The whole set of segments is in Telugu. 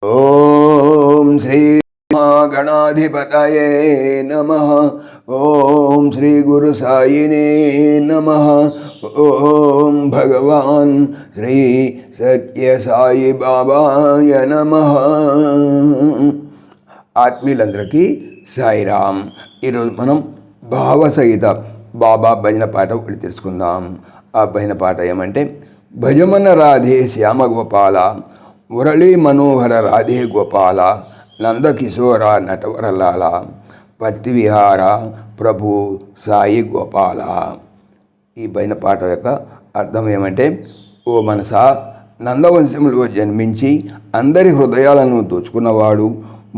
ఓం శ్రీ గణాధిపతయే నమః. ఓం శ్రీ గురు సాయినే నమః. ఓం భగవాన్ శ్రీ సత్య సాయి బాబాయ నమః. ఆత్మీయులందరికీ సాయిరామ్. ఈరోజు మనం భావసహిత బాబా భజన పాట ఒకటి తెలుసుకుందాం. ఆ భజన పాట ఏమంటే, భజమన రాధే శ్యామ గోపాల, మురళీ మనోహర రాధే గోపాల, నందకిశోర నటవరలాల, పత్తి విహార ప్రభు సాయి గోపాల. ఈ భజన పాట యొక్క అర్థం ఏమంటే, ఓ మనసా, నందవంశంలో జన్మించి అందరి హృదయాలను దోచుకున్నవాడు,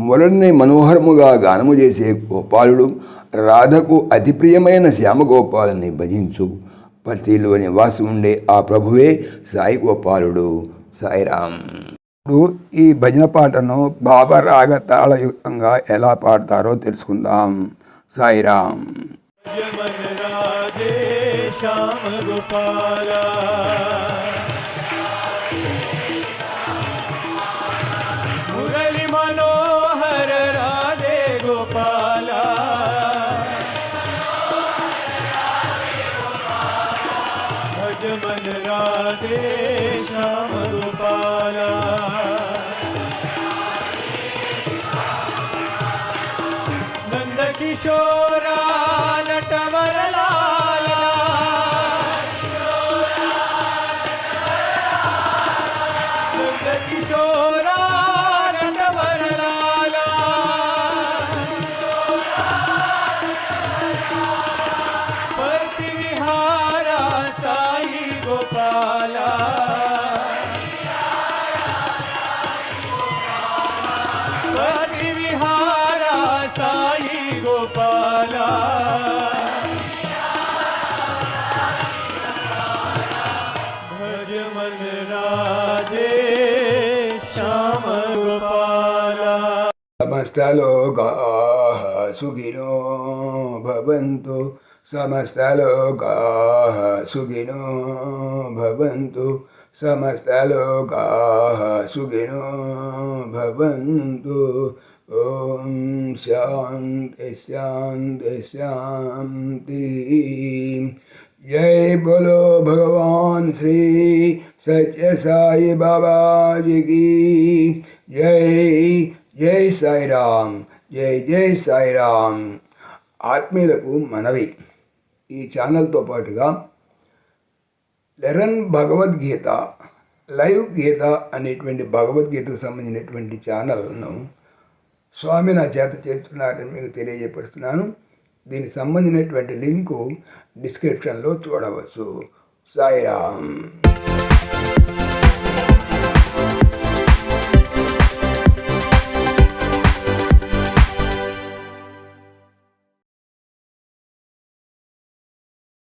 మురళిని మనోహరముగా గానము చేసే గోపాలుడు, రాధకు అతి ప్రియమైన శ్యామగోపాలని భజించు. పత్తిలో నివాసం ఉండే ఆ ప్రభువే సాయి గోపాలుడు. సాయిరామ్. ఇప్పుడు ఈ భజన పాటను బాబా రాగ తాళయుక్తంగా ఎలా పాడతారో తెలుసుకుందాం. సాయిరామ్. మురళి మనోహర రాధే గోపాల, భజమన రాధే శ్యామ గోపాల, నంద కిశోర నటవరలాల, నంద కిశోర నటవరలాల, పత్తి విహార సాయి గోపాల, పత్తి విహార సాయి గోపాల, భజమన రాధే శ్యామ గోపాల. సమస్తలోకాః సుఖినో భవంతు, సమస్తలోకాః సుఖినో భవంతు, సమస్తలోకాః సుఖినో భవంతు. ఓం శాంతి శాంతి శాంతి. జై బోలో భగవాన్ శ్రీ సత్య సాయి బాబాజీకి జై. జై సాయిరామ్. జై జై సాయిరామ్. ఆత్మీయులకు మనవి, ఈ ఛానల్తో పాటుగా లెరన్ భగవద్గీత లైవ్ గీత అనేటువంటి భగవద్గీతకు సంబంధించినటువంటి ఛానల్ను స్వామి నా చేత చేస్తున్నారని మీకు తెలియజేపరుస్తున్నాను. దీనికి సంబంధించినటువంటి లింకు డిస్క్రిప్షన్లో చూడవచ్చు. సాయిరామ్.